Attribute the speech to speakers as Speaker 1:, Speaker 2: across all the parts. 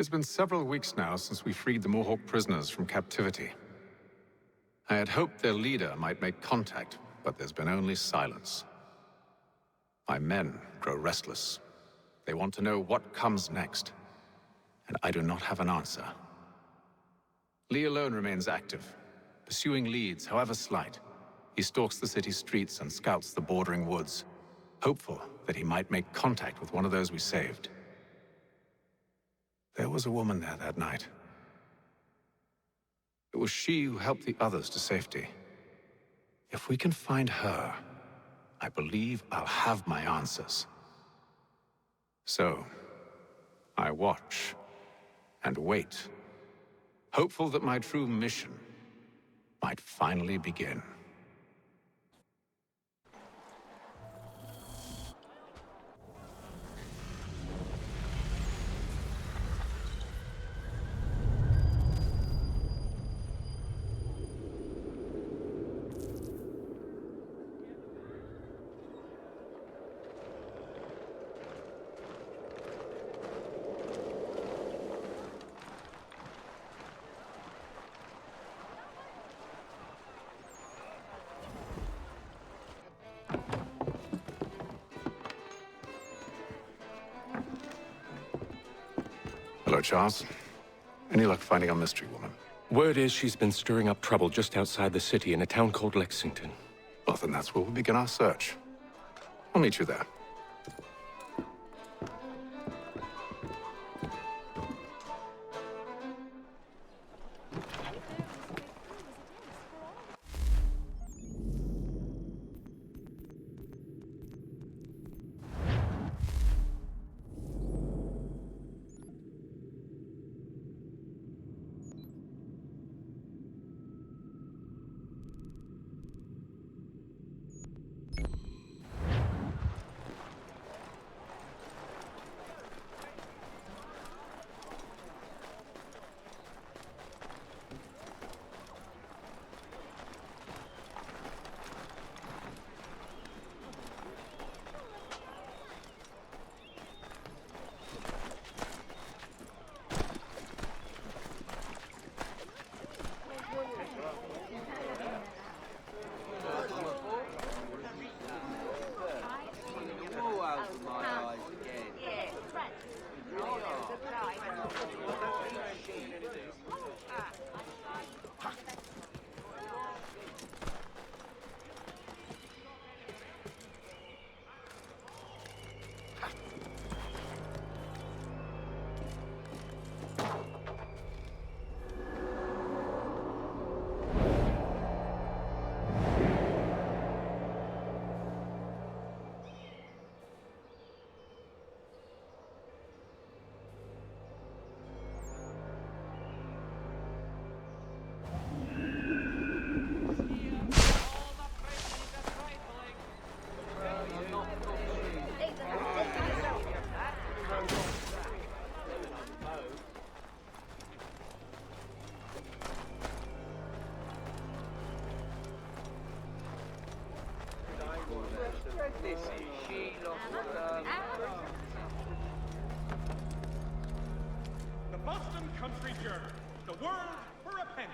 Speaker 1: It's been several weeks now since we freed the Mohawk prisoners from captivity. I had hoped their leader might make contact, but there's been only silence. My men grow restless. They want to know what comes next, and I do not have an answer. Lee alone remains active, pursuing leads, however slight. He stalks the city streets and scouts the bordering woods, hopeful that he might make contact with one of those we saved. There was a woman there that night. It was she who helped the others to safety. If we can find her, I believe I'll have my answers. So, I watch and wait, hopeful that my true mission might finally begin. Hello, Charles. Any luck finding our mystery woman?
Speaker 2: Word is she's been stirring up trouble just outside the city in a town called Lexington.
Speaker 1: Well, then that's where we'll begin our search. I'll meet you there.
Speaker 3: The Boston Country Journal. The world for a penny.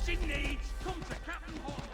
Speaker 3: mission needs, come to Captain Hornbill.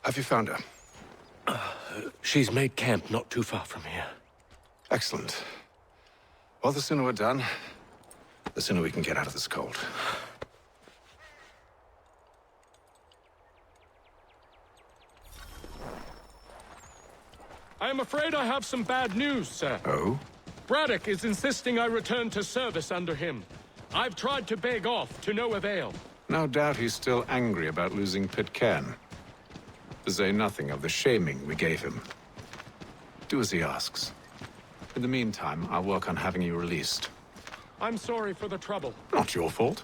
Speaker 1: Have you found her?
Speaker 2: She's made camp not too far from here.
Speaker 1: Excellent. Well, the sooner we're done, the sooner we can get out of this cold.
Speaker 4: I am afraid I have some bad news, sir.
Speaker 1: Oh?
Speaker 4: Braddock is insisting I return to service under him. I've tried to beg off, to no avail.
Speaker 1: No doubt he's still angry about losing Pitcairn. To say nothing of the shaming we gave him. Do as he asks. In the meantime, I'll work on having you released.
Speaker 4: I'm sorry for the trouble.
Speaker 1: Not your fault.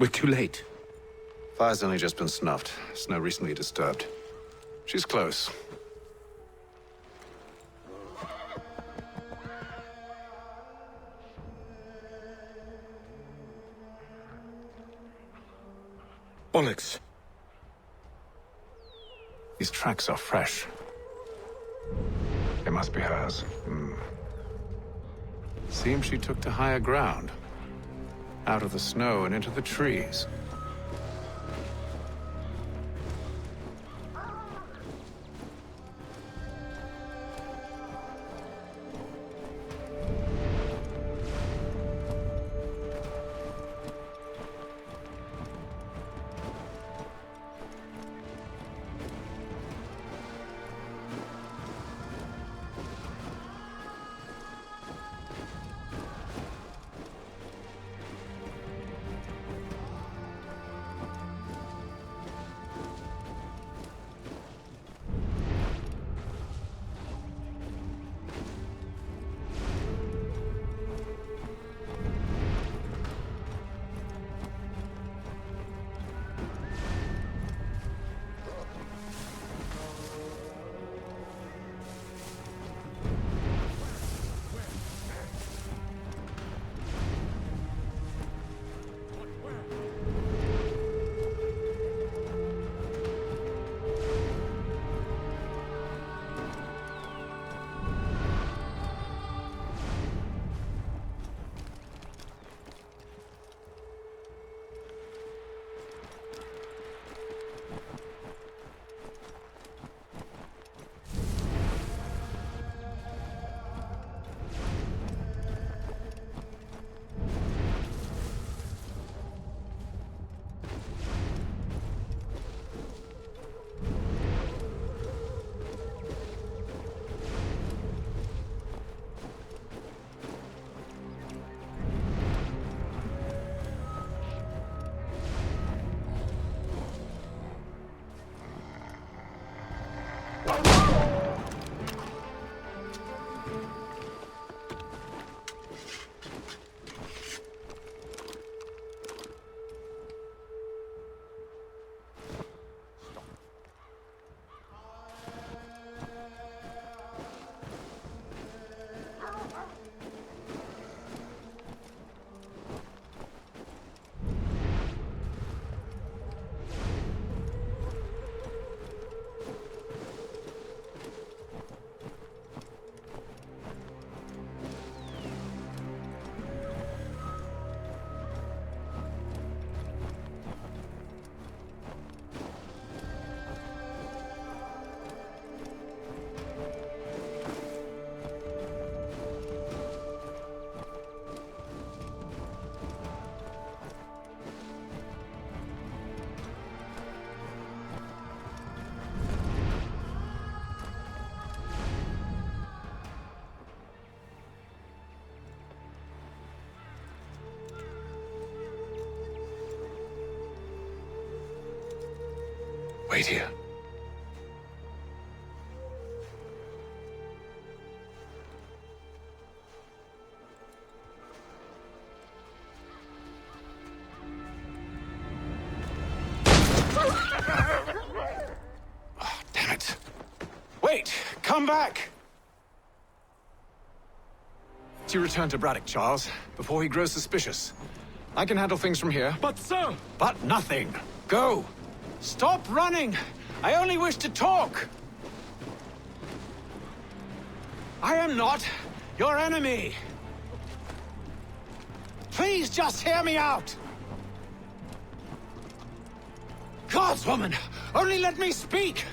Speaker 2: We're too late.
Speaker 1: Fire's only just been snuffed. Snow recently disturbed. She's close.
Speaker 2: Bollocks.
Speaker 1: These tracks are fresh. They must be hers. Seems she took to higher ground. Out of the snow and into the trees. Wait here. Oh, damn it. Wait! Come back! You return to Braddock, Charles, before he grows suspicious. I can handle things from here.
Speaker 4: But sir!
Speaker 1: But nothing. Go! Stop running! I only wish to talk! I am not your enemy! Please just hear me out! Gods, woman! Only let me speak!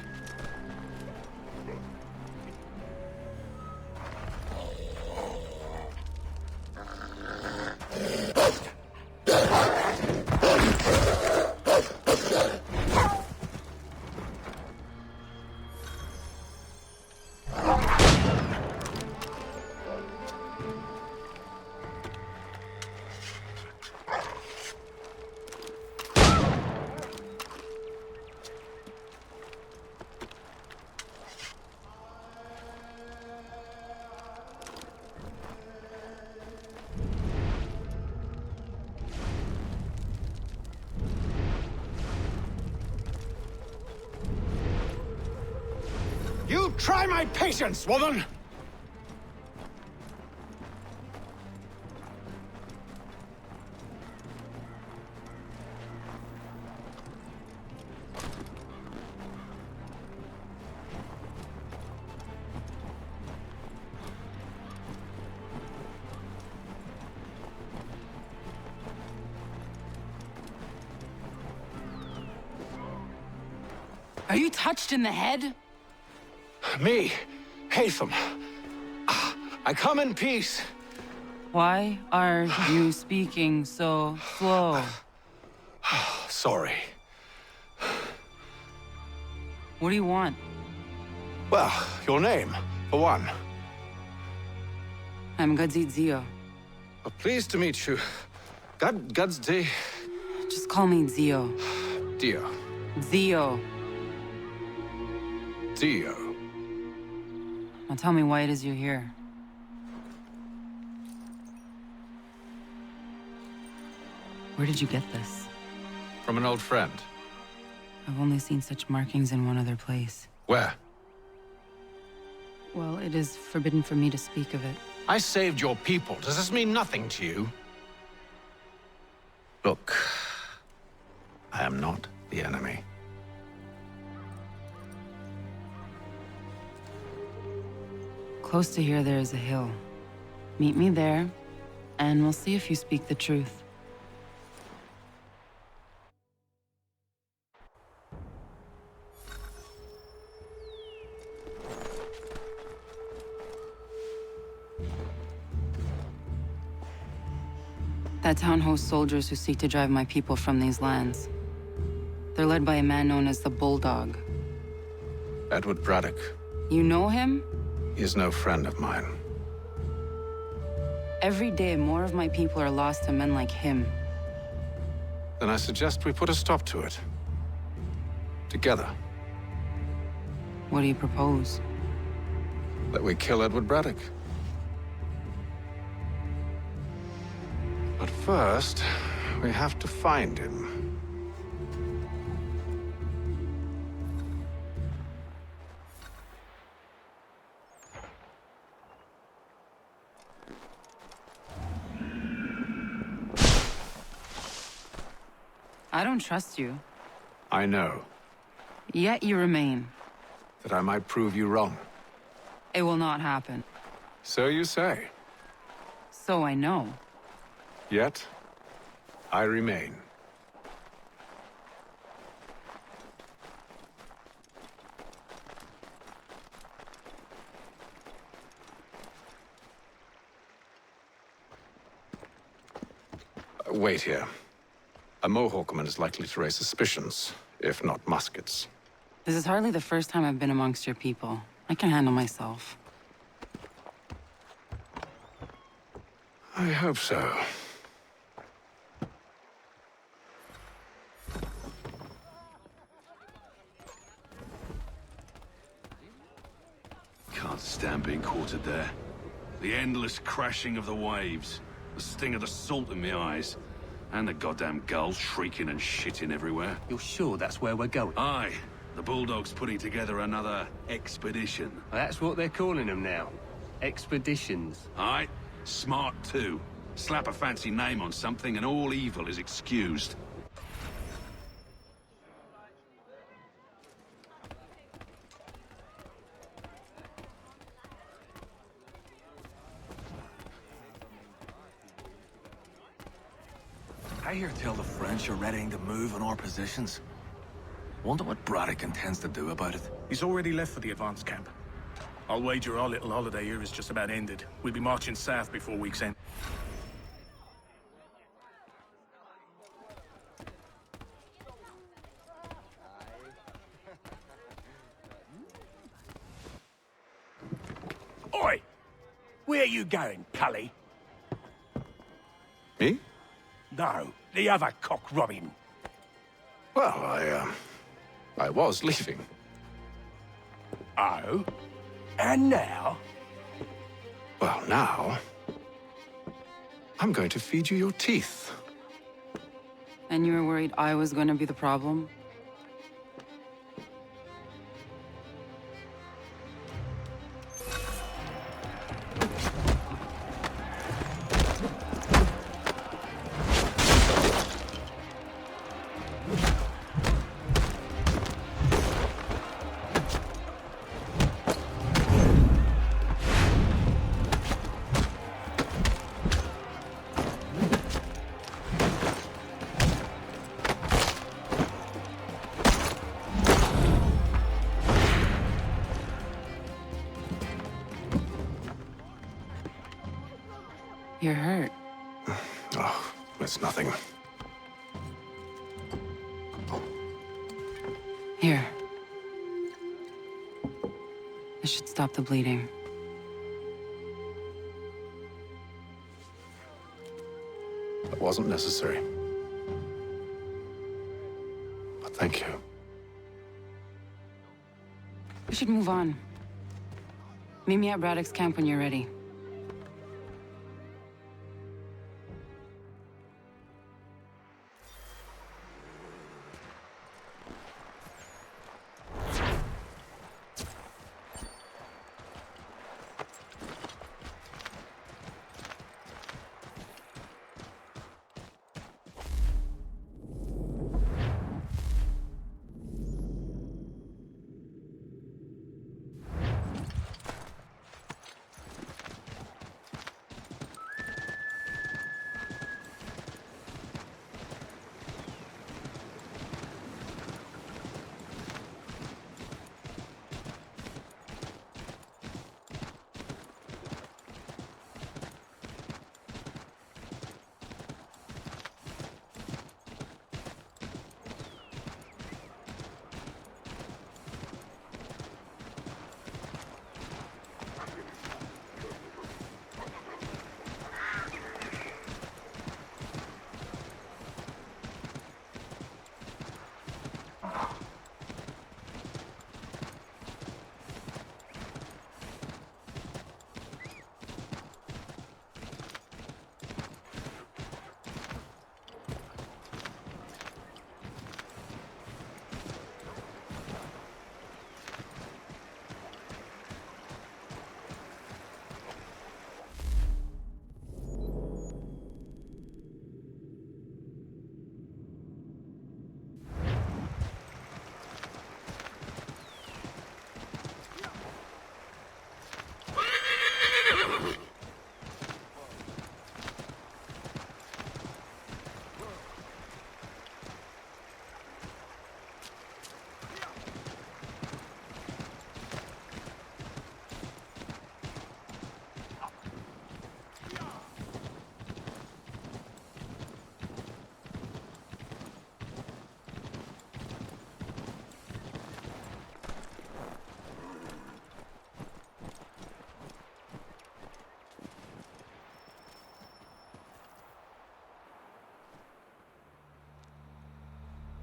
Speaker 1: You try my patience, woman!
Speaker 5: Are you touched in the head?
Speaker 1: Me, Haytham. I come in peace.
Speaker 5: Why are you speaking so slow?
Speaker 1: Sorry.
Speaker 5: What do you want?
Speaker 1: Well, your name, for one.
Speaker 5: I'm Gadzit Zio.
Speaker 1: Pleased to meet you. Gadsday.
Speaker 5: Just call me Zio.
Speaker 1: Dio.
Speaker 5: Zio.
Speaker 1: Dio.
Speaker 5: Now tell me why it is you're here. Where did you get this?
Speaker 1: From an old friend.
Speaker 5: I've only seen such markings in one other place.
Speaker 1: Where?
Speaker 5: Well, it is forbidden for me to speak of it.
Speaker 1: I saved your people. Does this mean nothing to you? Look, I am not the enemy.
Speaker 5: Close to here, there is a hill. Meet me there, and we'll see if you speak the truth. That town hosts soldiers who seek to drive my people from these lands. They're led by a man known as the Bulldog.
Speaker 1: Edward Braddock.
Speaker 5: You know him?
Speaker 1: He is no friend of mine.
Speaker 5: Every day, more of my people are lost to men like him.
Speaker 1: Then I suggest we put a stop to it. Together.
Speaker 5: What do you propose?
Speaker 1: That we kill Edward Braddock. But first, we have to find him.
Speaker 5: I don't trust you.
Speaker 1: I know.
Speaker 5: Yet you remain.
Speaker 1: That I might prove you wrong.
Speaker 5: It will not happen.
Speaker 1: So you say.
Speaker 5: So I know.
Speaker 1: Yet, I remain. Wait here. A Mohawkman is likely to raise suspicions, if not muskets.
Speaker 5: This is hardly the first time I've been amongst your people. I can handle myself.
Speaker 1: I hope so.
Speaker 6: stood there. The endless crashing of the waves, the sting of the salt in my eyes, and the goddamn gulls shrieking and shitting everywhere.
Speaker 7: You're sure that's where we're going?
Speaker 6: Aye. The Bulldog's putting together another expedition.
Speaker 7: That's what they're calling them now. Expeditions.
Speaker 6: Aye. Smart too. Slap a fancy name on something and all evil is excused.
Speaker 8: I hear tell the French are readying to move on our positions. Wonder what Braddock intends to do about it.
Speaker 9: He's already left for the advance camp. I'll wager our little holiday here is just about ended. We'll be marching south before week's end.
Speaker 7: Oi! Where you going, Cully?
Speaker 1: Me?
Speaker 7: No, the other cock robin.
Speaker 1: Well, I was leaving.
Speaker 7: Oh? And now?
Speaker 1: Well, now... I'm going to feed you your teeth.
Speaker 5: And you were worried I was going to be the problem? You're hurt.
Speaker 1: Oh, it's nothing.
Speaker 5: Here. This should stop the bleeding.
Speaker 1: That wasn't necessary. But thank you.
Speaker 5: We should move on. Meet me at Braddock's camp when you're ready.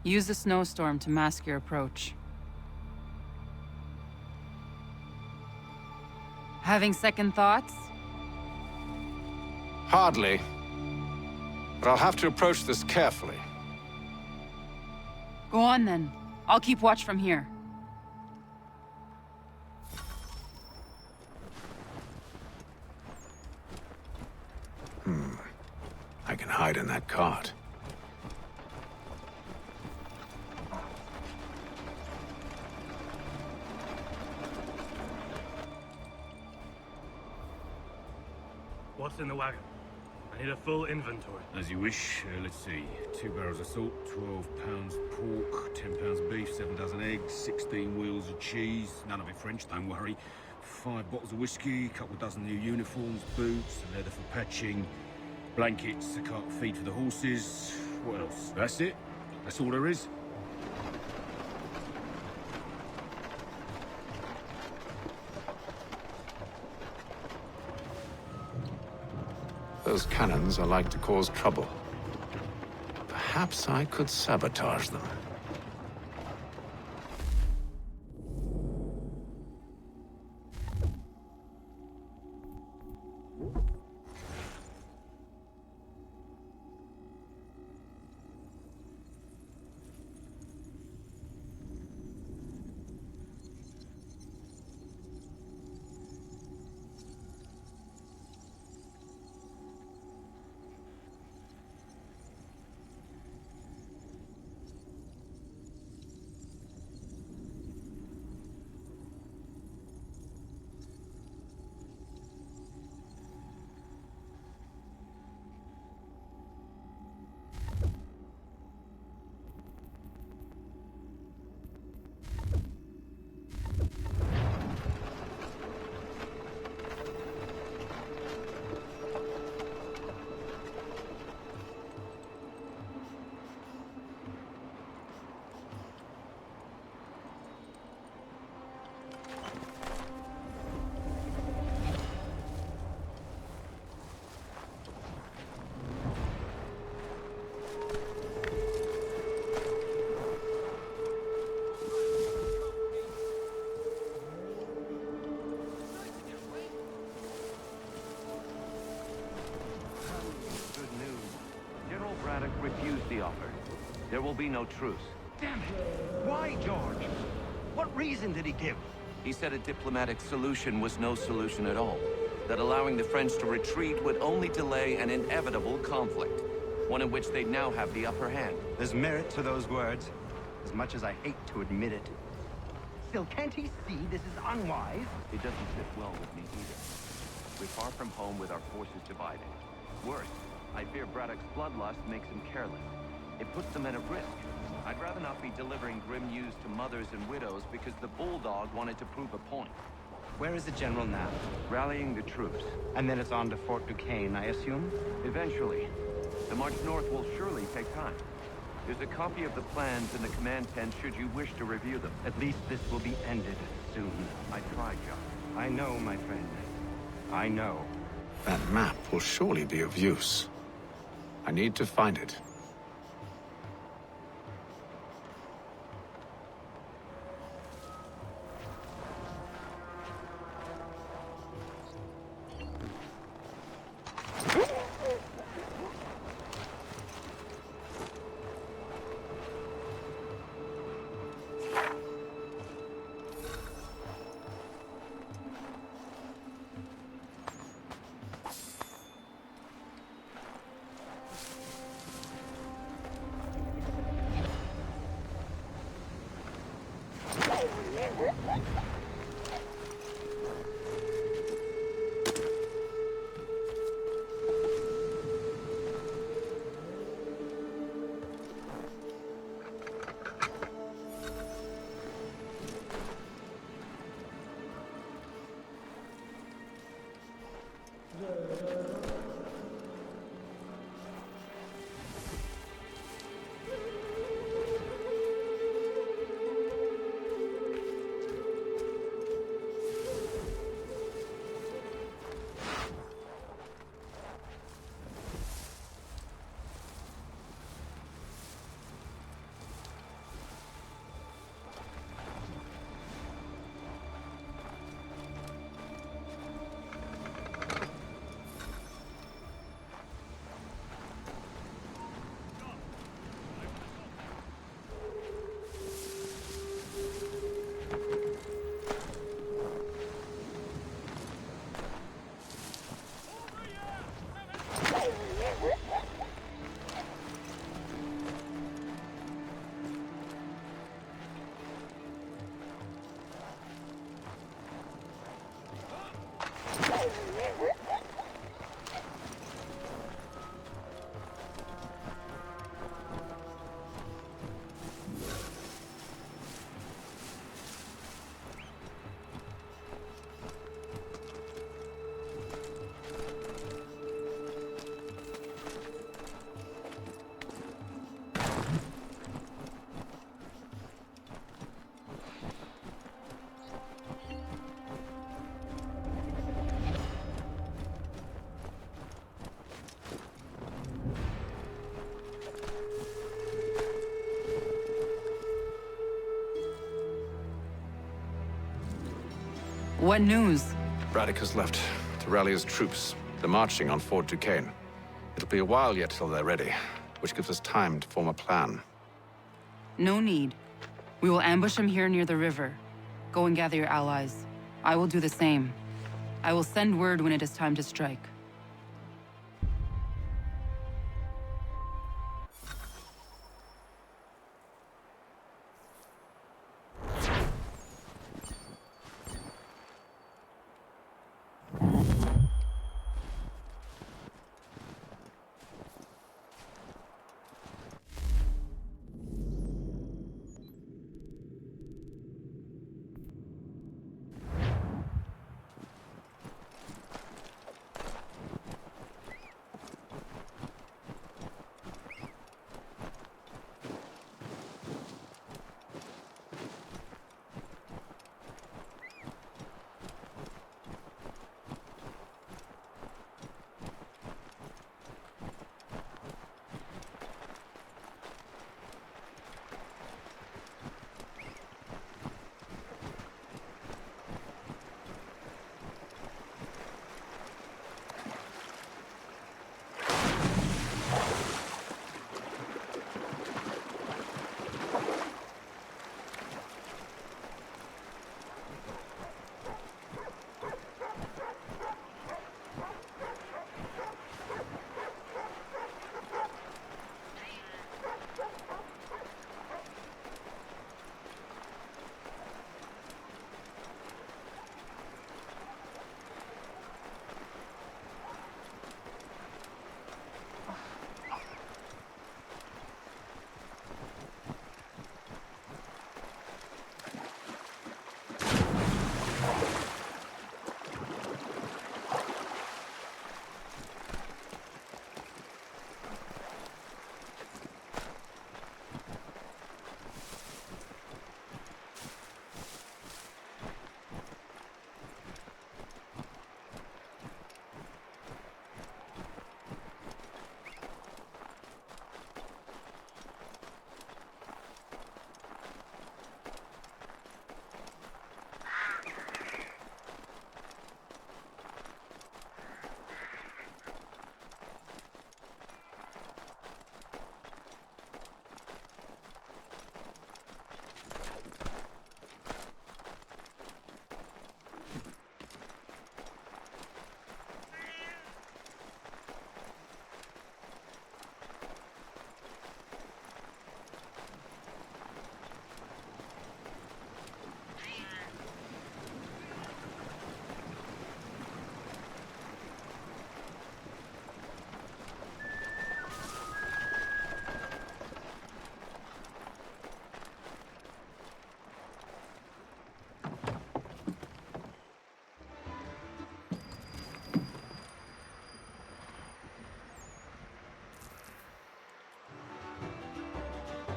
Speaker 5: Use the snowstorm to mask your approach. Having second thoughts?
Speaker 1: Hardly. But I'll have to approach this carefully.
Speaker 5: Go on then. I'll keep watch from here.
Speaker 1: I can hide in that cart.
Speaker 9: What's in the wagon? I need a full inventory.
Speaker 6: As you wish. Let's see. 2 barrels of salt, 12 pounds pork, 10 pounds beef, 7 dozen eggs, 16 wheels of cheese. None of it French, don't worry. 5 bottles of whiskey, a couple dozen new uniforms, boots, leather for patching, blankets, a cart of feed for the horses. What else? That's it. That's all there is.
Speaker 1: Those cannons are like to cause trouble. Perhaps I could sabotage them.
Speaker 10: Refused the offer. There will be no truce.
Speaker 11: Damn it! Why, George? What reason did he give?
Speaker 10: He said a diplomatic solution was no solution at all. That allowing the French to retreat would only delay an inevitable conflict. One in which they'd now have the upper hand.
Speaker 11: There's merit to those words, as much as I hate to admit it. Still, can't he see this is unwise?
Speaker 10: It doesn't sit well with me either. We're far from home with our forces divided. Worse, I fear Braddock's bloodlust makes him careless. It puts the men at risk. I'd rather not be delivering grim news to mothers and widows because the Bulldog wanted to prove a point.
Speaker 11: Where is the General now?
Speaker 10: Rallying the troops.
Speaker 11: And then it's on to Fort Duquesne, I assume?
Speaker 10: Eventually. The march north will surely take time. There's a copy of the plans in the command tent should you wish to review them.
Speaker 11: At least this will be ended soon.
Speaker 10: I tried, John.
Speaker 11: I know, my friend. I know.
Speaker 1: That map will surely be of use. I need to find it.
Speaker 5: What news?
Speaker 1: Braddock has left to rally his troops. They're marching on Fort Duquesne. It'll be a while yet till they're ready, which gives us time to form a plan.
Speaker 5: No need. We will ambush him here near the river. Go and gather your allies. I will do the same. I will send word when it is time to strike.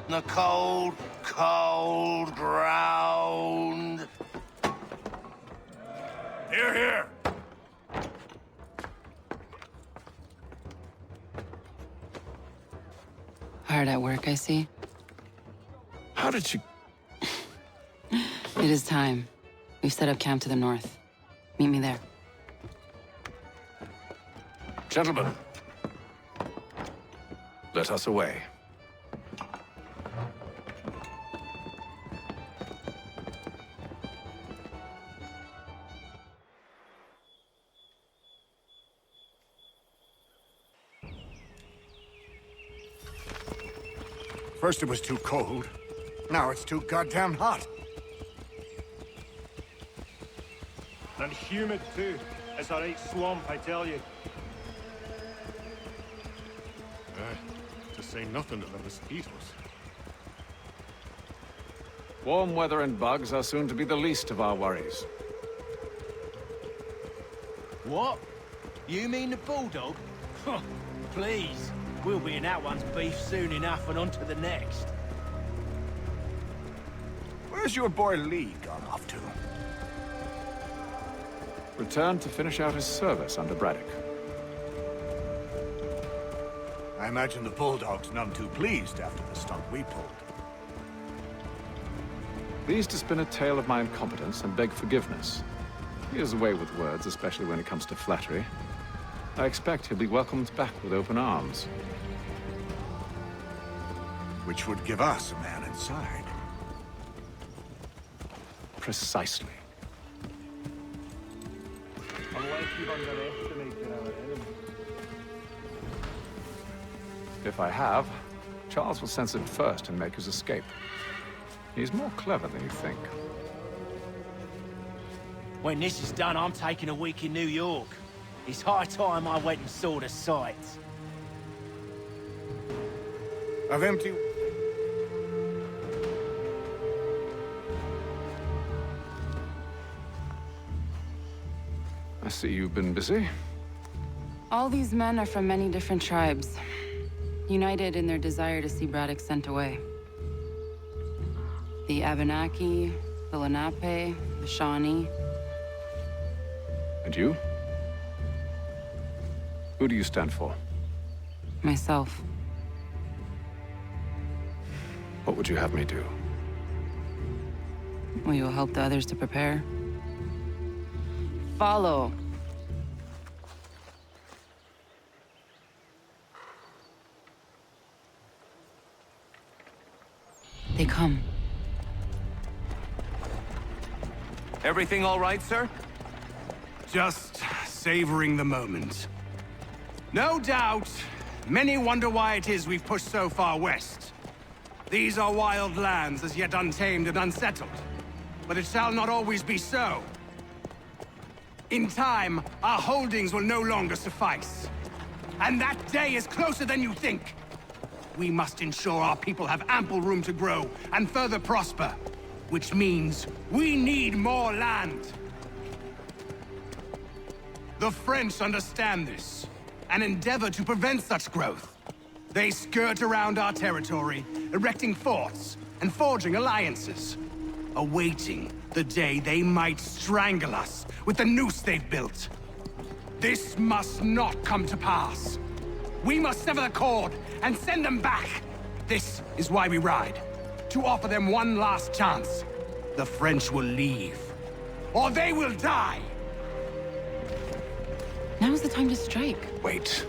Speaker 12: The cold, cold ground.
Speaker 9: Here, here!
Speaker 5: Hard at work, I see.
Speaker 1: How did you...
Speaker 5: It is time. We've set up camp to the north. Meet me there.
Speaker 1: Gentlemen, let us away.
Speaker 13: First it was too cold. Now it's too goddamn hot.
Speaker 3: And humid too. It's a right swamp, I tell you.
Speaker 9: To say nothing of the mosquitoes.
Speaker 1: Warm weather and bugs are soon to be the least of our worries.
Speaker 11: What? You mean the bulldog? Huh, please. We'll be in that one's beef soon enough and on to the next.
Speaker 13: Where's your boy Lee gone off to?
Speaker 1: Returned to finish out his service under Braddock.
Speaker 13: I imagine the bulldog's none too pleased after the stunt we pulled.
Speaker 1: Pleased to spin a tale of my incompetence and beg forgiveness. He has a way with words, especially when it comes to flattery. I expect he'll be welcomed back with open arms.
Speaker 13: Which would give us a man inside.
Speaker 1: Precisely.
Speaker 14: Unless you've underestimated our enemy.
Speaker 1: If I have, Charles will sense it first and make his escape. He's more clever than you think.
Speaker 11: When this is done, I'm taking a week in New York. It's high time I went and saw the sights.
Speaker 13: Of empty...
Speaker 1: I see you've been busy.
Speaker 5: All these men are from many different tribes, united in their desire to see Braddock sent away. The Abenaki, the Lenape, the Shawnee.
Speaker 1: And you? Who do you stand for?
Speaker 5: Myself.
Speaker 1: What would you have me do?
Speaker 5: Will you help the others to prepare? Follow. They come.
Speaker 10: Everything all right, sir?
Speaker 15: Just savoring the moment. No doubt, many wonder why it is we've pushed so far west. These are wild lands, as yet untamed and unsettled. But it shall not always be so. In time, our holdings will no longer suffice. And that day is closer than you think. We must ensure our people have ample room to grow and further prosper. Which means we need more land. The French understand this, and endeavor to prevent such growth. They skirt around our territory, erecting forts and forging alliances, awaiting the day they might strangle us with the noose they've built. This must not come to pass. We must sever the cord and send them back. This is why we ride, to offer them one last chance. The French will leave, or they will die.
Speaker 5: Now's the time to strike.
Speaker 1: Wait.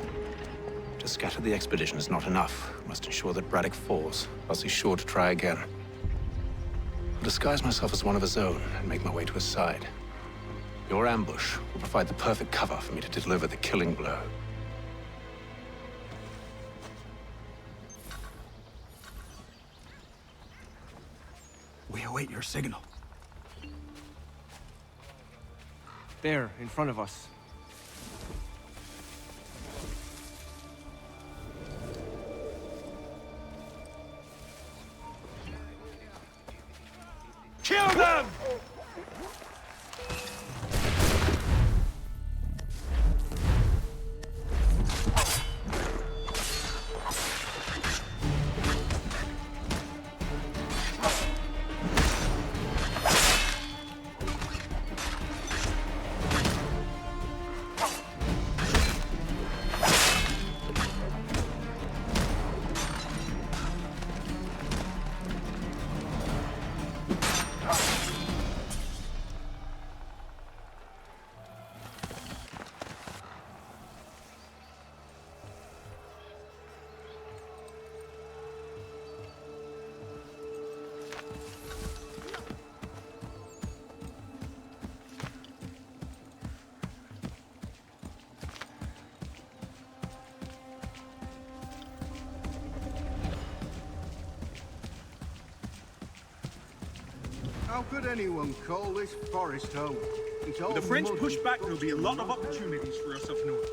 Speaker 1: To scatter the expedition is not enough. We must ensure that Braddock falls, else he's sure to try again. I'll disguise myself as one of his own and make my way to his side. Your ambush will provide the perfect cover for me to deliver the killing blow.
Speaker 15: We await your signal.
Speaker 11: There, in front of us.
Speaker 15: Kill them!
Speaker 16: How could anyone call this forest home? It's all
Speaker 3: With the French
Speaker 16: mud
Speaker 3: push
Speaker 16: and
Speaker 3: back, there'll be a lot of
Speaker 16: nothing.
Speaker 3: opportunities for us up north.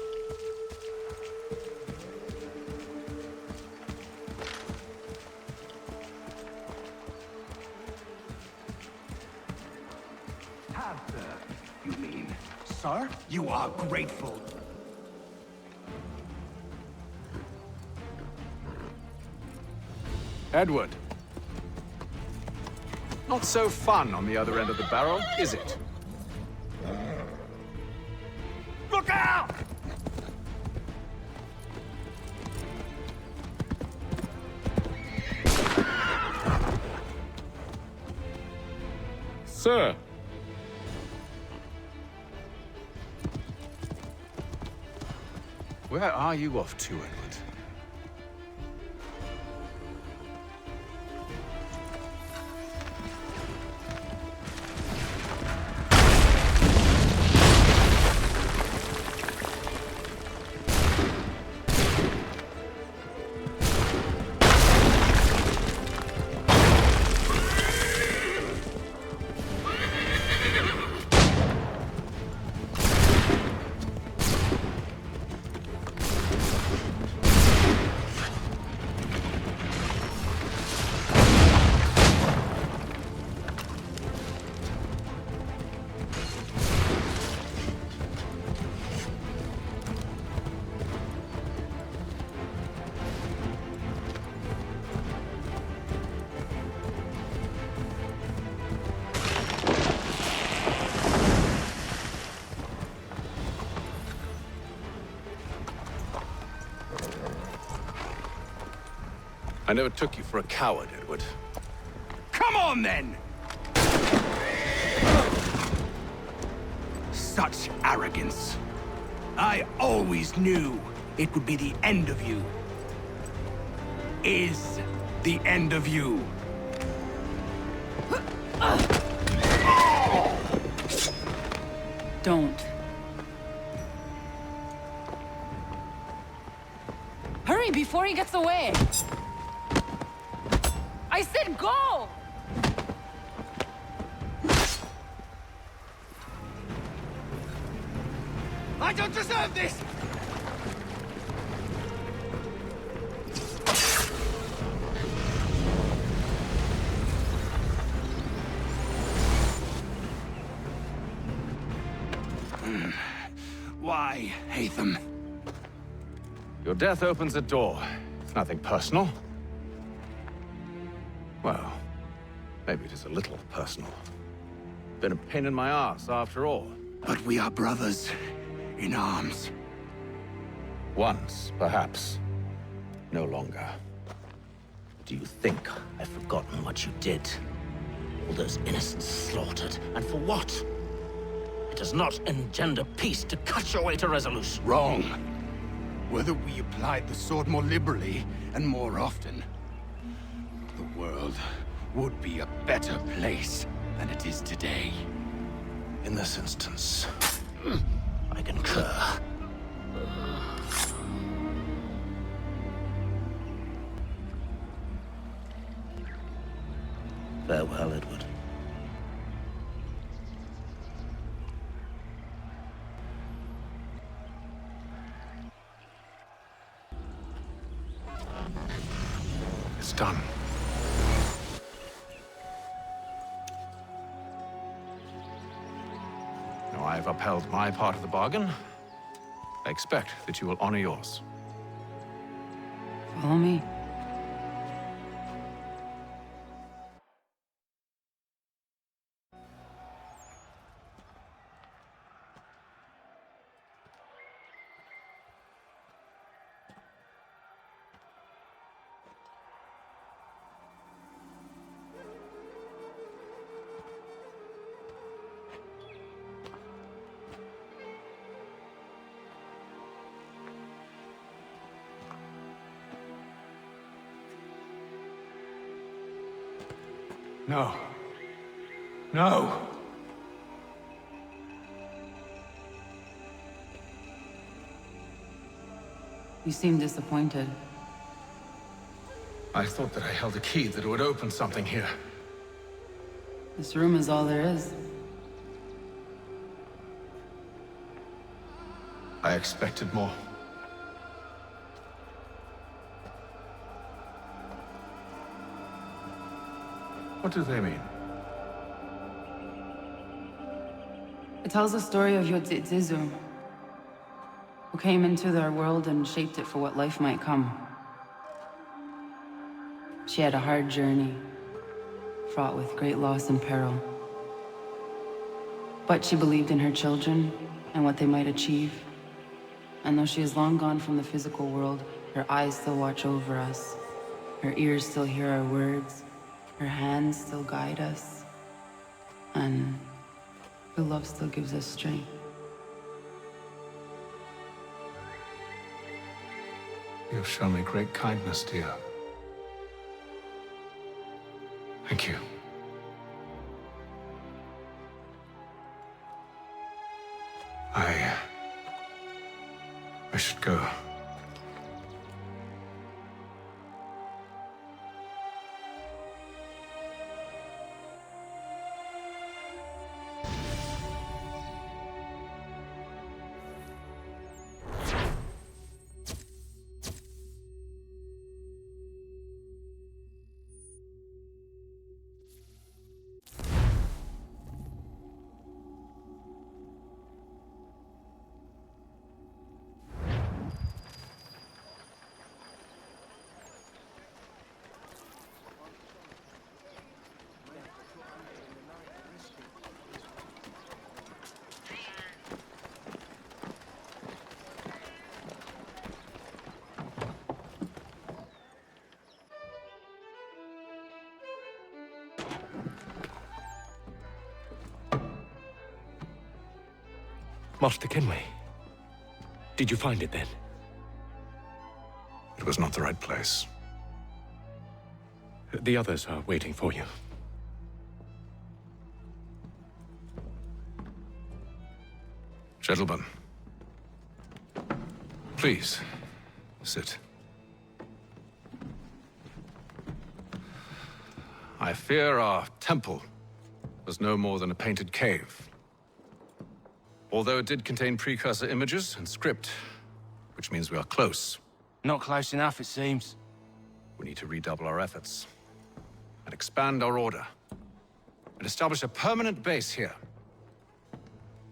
Speaker 15: Panther, you mean? Sir, you are grateful.
Speaker 1: Edward. Not so fun on the other end of the barrel, is it?
Speaker 15: Look out!
Speaker 4: Sir.
Speaker 1: Where are you off to, Edward? I never took you for a coward, Edward.
Speaker 15: Come on, then! Such arrogance. I always knew it would be the end of you. Is the end of you.
Speaker 5: Don't. Hurry before he gets away! I said go!
Speaker 15: I don't deserve this! Why, Hatham?
Speaker 1: Your death opens a door. It's nothing personal. Well, maybe it is a little personal. Been a pain in my ass, after all.
Speaker 15: But we are brothers in arms.
Speaker 1: Once, perhaps. No longer.
Speaker 17: Do you think I've forgotten what you did? All those innocents slaughtered, and for what? It does not engender peace to cut your way to resolution.
Speaker 15: Wrong. Whether we applied the sword more liberally and more often, the world would be a better place than it is today.
Speaker 17: In this instance, I concur. Farewell, Edward.
Speaker 1: It's done. Now I've upheld my part of the bargain. I expect that you will honor yours.
Speaker 5: Follow me.
Speaker 15: No. No!
Speaker 5: You seem disappointed.
Speaker 1: I thought that I held a key that would open something here.
Speaker 5: This room is all there is.
Speaker 1: I expected more. What do they mean?
Speaker 5: It tells the story of Yodzizu, who came into their world and shaped it for what life might come. She had a hard journey, fraught with great loss and peril. But she believed in her children and what they might achieve. And though she is long gone from the physical world, her eyes still watch over us. Her ears still hear our words. Her hands still guide us. And her love still gives us strength.
Speaker 1: You have shown me great kindness, dear. Thank you. I should go.
Speaker 2: Master Kenway. Did you find it then?
Speaker 1: It was not the right place.
Speaker 2: The others are waiting for you.
Speaker 1: Gentlemen, please, sit. I fear our temple was no more than a painted cave. Although it did contain precursor images and script, which means we are close.
Speaker 11: Not close enough, it seems.
Speaker 1: We need to redouble our efforts and expand our order and establish a permanent base here.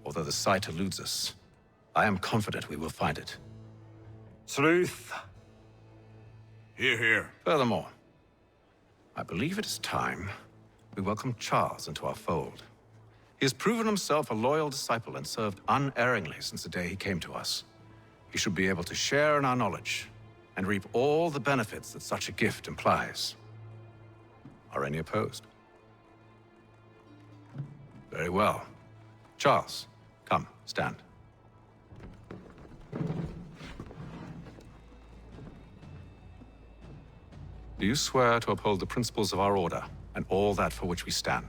Speaker 1: Although the site eludes us, I am confident we will find it.
Speaker 13: Truth. Hear, hear.
Speaker 1: Furthermore, I believe it is time we welcome Charles into our fold. He has proven himself a loyal disciple and served unerringly since the day he came to us. He should be able to share in our knowledge and reap all the benefits that such a gift implies. Are any opposed? Very well. Charles, come, stand. Do you swear to uphold the principles of our order and all that for which we stand?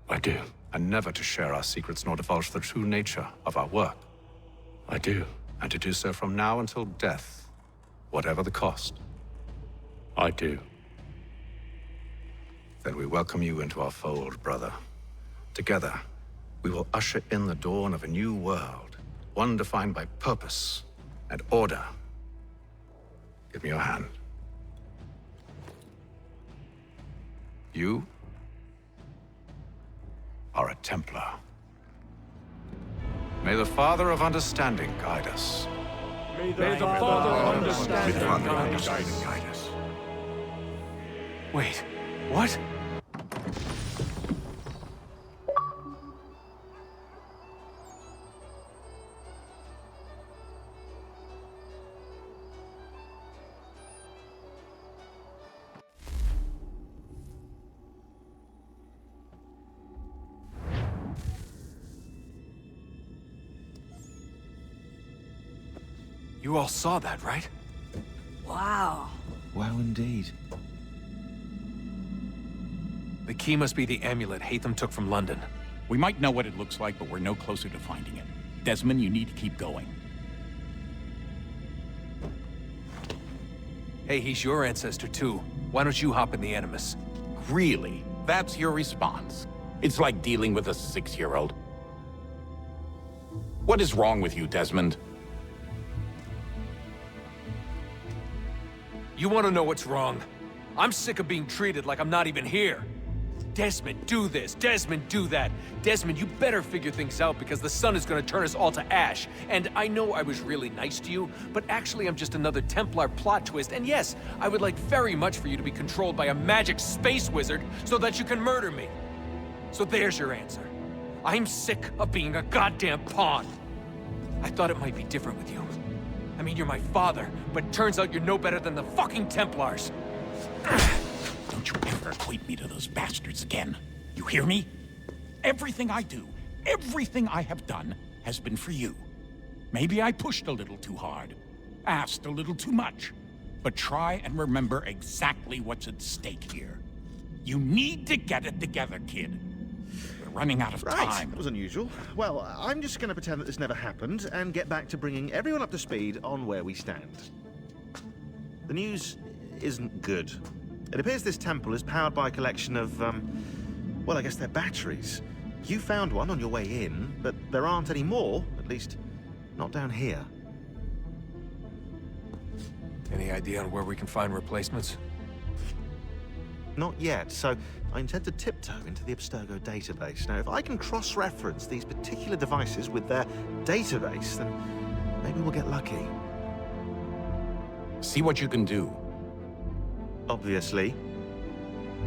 Speaker 2: I do.
Speaker 1: And never to share our secrets nor divulge the true nature of our work?
Speaker 2: I do.
Speaker 1: And to do so from now until death, whatever the cost?
Speaker 2: I do.
Speaker 1: Then we welcome you into our fold, brother. Together, we will usher in the dawn of a new world, one defined by purpose and order. Give me your hand. You are a Templar. May the Father of Understanding guide us.
Speaker 4: May the Father of Understanding
Speaker 13: guide us.
Speaker 11: Wait, what? You all saw that, right?
Speaker 18: Wow.
Speaker 11: Wow, indeed. The key must be the amulet Hatham took from London.
Speaker 19: We might know what it looks like, but we're no closer to finding it. Desmond, you need to keep going.
Speaker 11: Hey, he's your ancestor too. Why don't you hop in the Animus?
Speaker 19: Really? That's your response? It's like dealing with a 6-year-old. What is wrong with you, Desmond?
Speaker 11: You want to know what's wrong? I'm sick of being treated like I'm not even here. Desmond, do this. Desmond, do that. Desmond, you better figure things out because the sun is going to turn us all to ash. And I know I was really nice to you, but actually I'm just another Templar plot twist. And yes, I would like very much for you to be controlled by a magic space wizard so that you can murder me. So there's your answer. I'm sick of being a goddamn pawn. I thought it might be different with you. I mean, you're my father, but turns out you're no better than the fucking Templars.
Speaker 19: Don't you ever equate me to those bastards again. You hear me? Everything I do, everything I have done, has been for you. Maybe I pushed a little too hard, asked a little too much. But try and remember exactly what's at stake here. You need to get it together, kid. We're running out of time.
Speaker 20: That was unusual. Well, I'm just going to pretend that this never happened and get back to bringing everyone up to speed on where we stand. The news isn't good. It appears this temple is powered by a collection of, well, I guess they're batteries. You found one on your way in, but there aren't any more, at least not down here.
Speaker 11: Any idea on where we can find replacements?
Speaker 20: Not yet, so I intend to tiptoe into the Abstergo database. Now, if I can cross-reference these particular devices with their database, then maybe we'll get lucky.
Speaker 19: See what you can do.
Speaker 20: Obviously.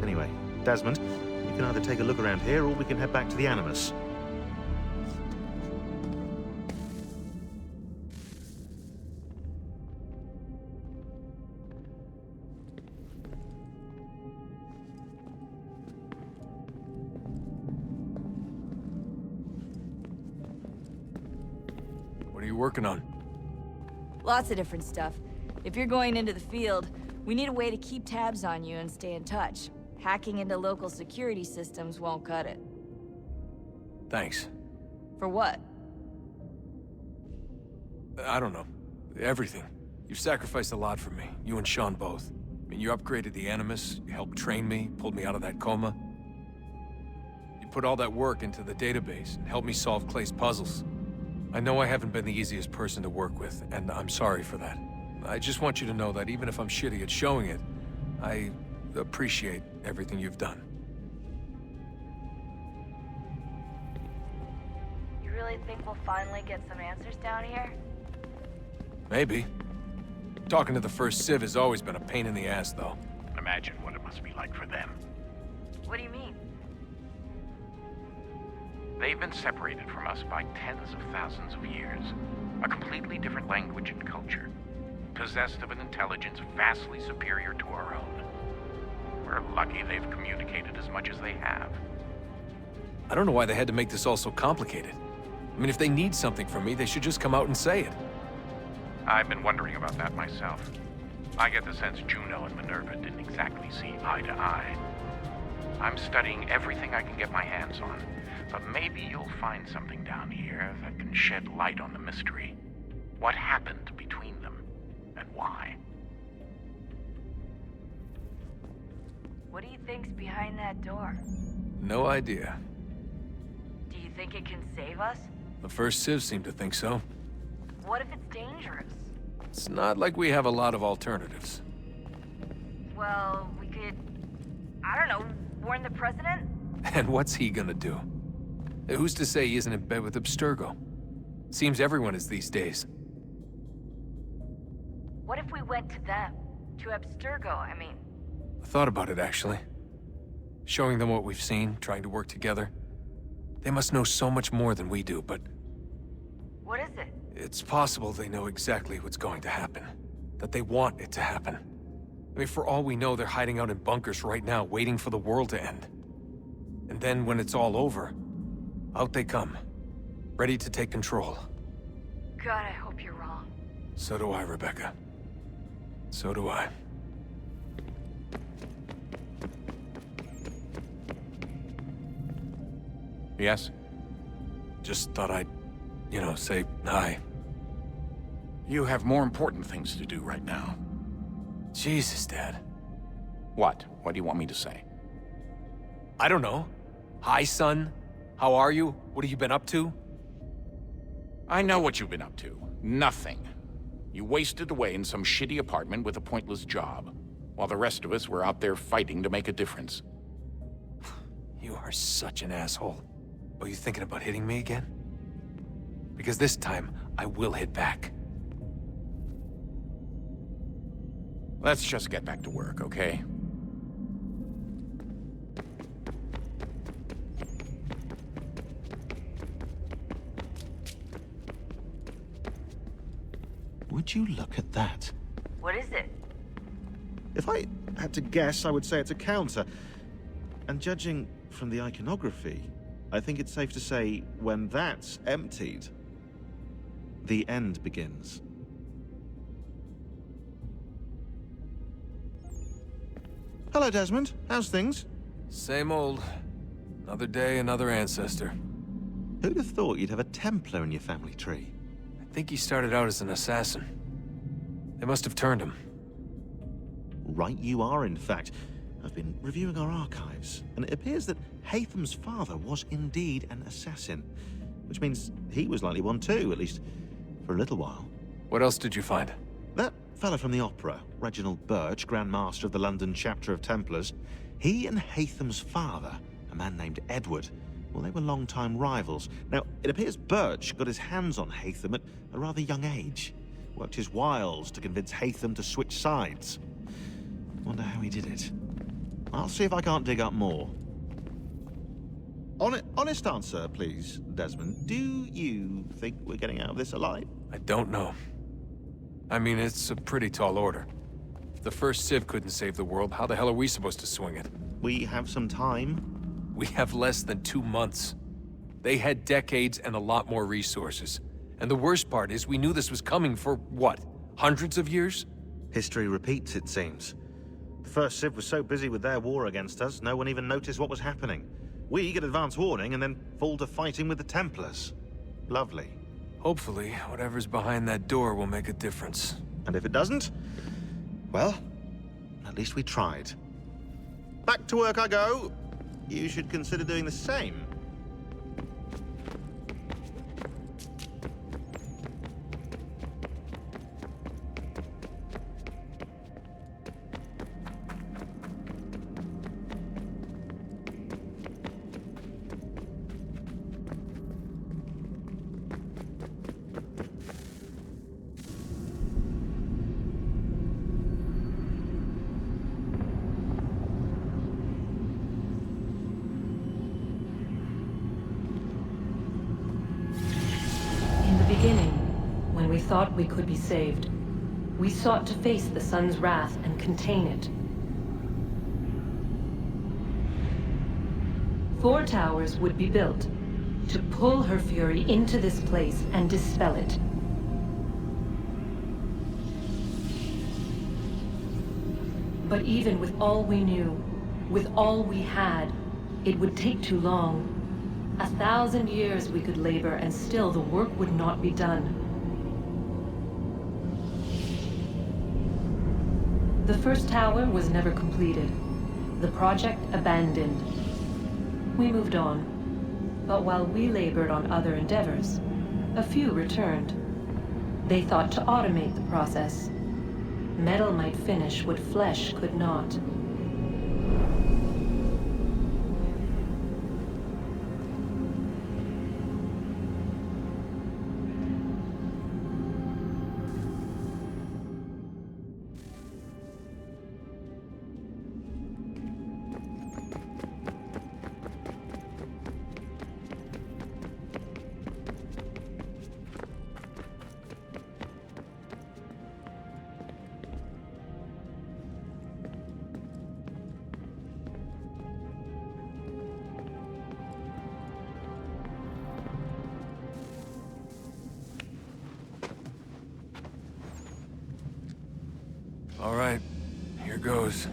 Speaker 20: Anyway, Desmond, you can either take a look around here or we can head back to the Animus.
Speaker 11: What are you working on?
Speaker 21: Lots of different stuff. If you're going into the field, we need a way to keep tabs on you and stay in touch. Hacking into local security systems won't cut it.
Speaker 11: Thanks.
Speaker 21: For what?
Speaker 11: I don't know. Everything. You've sacrificed a lot for me, you and Sean both. I mean, you upgraded the Animus, you helped train me, pulled me out of that coma. You put all that work into the database and helped me solve Clay's puzzles. I know I haven't been the easiest person to work with, and I'm sorry for that. I just want you to know that even if I'm shitty at showing it, I appreciate everything you've done.
Speaker 21: You really think we'll finally get some answers down here?
Speaker 11: Maybe. Talking to the first Civ has always been a pain in the ass, though.
Speaker 19: Imagine what it must be like for them.
Speaker 21: What do you mean?
Speaker 22: They've been separated from us by tens of thousands of years. A completely different language and culture. Possessed of an intelligence vastly superior to our own. We're lucky they've communicated as much as they have.
Speaker 11: I don't know why they had to make this all so complicated. I mean, if they need something from me, they should just come out and say it.
Speaker 22: I've been wondering about that myself. I get the sense Juno and Minerva didn't exactly see eye to eye. I'm studying everything I can get my hands on, but maybe you'll find something down here that can shed light on the mystery. What happened between them, and why?
Speaker 21: What do you think's behind that door?
Speaker 11: No idea.
Speaker 21: Do you think it can save us?
Speaker 11: The first Civ seemed to think so.
Speaker 21: What if it's dangerous?
Speaker 11: It's not like we have a lot of alternatives.
Speaker 21: Well, we could... I don't know, warn the president?
Speaker 11: And what's he gonna do? Who's to say he isn't in bed with Abstergo? Seems everyone is these days.
Speaker 21: What if we went to them? To Abstergo, I mean.
Speaker 11: I thought about it, actually. Showing them what we've seen, trying to work together. They must know so much more than we do, but...
Speaker 21: What is it?
Speaker 11: It's possible they know exactly what's going to happen. That they want it to happen. I mean, for all we know, they're hiding out in bunkers right now, waiting for the world to end. And then when it's all over, out they come. Ready to take control.
Speaker 21: God, I hope you're wrong.
Speaker 11: So do I, Rebecca. So do I.
Speaker 19: Yes?
Speaker 11: Just thought I'd, say hi.
Speaker 19: You have more important things to do right now.
Speaker 11: Jesus, Dad.
Speaker 19: What? What do you want me to say?
Speaker 11: I don't know. Hi, son. How are you? What have you been up to?
Speaker 19: I know what you've been up to. Nothing. You wasted away in some shitty apartment with a pointless job, while the rest of us were out there fighting to make a difference.
Speaker 11: You are such an asshole. Are you thinking about hitting me again? Because this time, I will hit back.
Speaker 19: Let's just get back to work, okay?
Speaker 20: Would you look at that?
Speaker 21: What is it?
Speaker 20: If I had to guess, I would say it's a counter. And judging from the iconography, I think it's safe to say when that's emptied, the end begins. Hello, Desmond. How's things?
Speaker 11: Same old. Another day, another ancestor.
Speaker 20: Who'd have thought you'd have a Templar in your family tree?
Speaker 11: I think he started out as an assassin. They must have turned him.
Speaker 20: Right you are, in fact. I've been reviewing our archives, and it appears that Haytham's father was indeed an assassin. Which means he was likely one too, at least for a little while.
Speaker 11: What else did you find?
Speaker 20: That fellow from the opera, Reginald Birch, Grand Master of the London chapter of Templars, he and Haytham's father, a man named Edward, well, they were long-time rivals. Now, it appears Birch got his hands on Haytham at a rather young age. Worked his wiles to convince Haytham to switch sides. Wonder how he did it. I'll see if I can't dig up more. Honest answer, please, Desmond. Do you think we're getting out of this alive?
Speaker 11: I don't know. I mean, it's a pretty tall order. If the first Civ couldn't save the world, how the hell are we supposed to swing it?
Speaker 20: We have some time.
Speaker 11: We have less than 2 months. They had decades and a lot more resources. And the worst part is we knew this was coming for, what, hundreds of years?
Speaker 20: History repeats, it seems. The first Civ was so busy with their war against us, no one even noticed what was happening. We get advance warning and then fall to fighting with the Templars. Lovely.
Speaker 11: Hopefully, whatever's behind that door will make a difference.
Speaker 20: And if it doesn't, well, at least we tried. Back to work I go. You should consider doing the same.
Speaker 7: When we thought we could be saved, we sought to face the sun's wrath and contain it. 4 towers would be built to pull her fury into this place and dispel it. But even with all we knew, with all we had, it would take too long. 1,000 years we could labor and still the work would not be done. The first tower was never completed. The project abandoned. We moved on. But while we labored on other endeavors, a few returned. They thought to automate the process. Metal might finish what flesh could not.
Speaker 11: All right, here goes.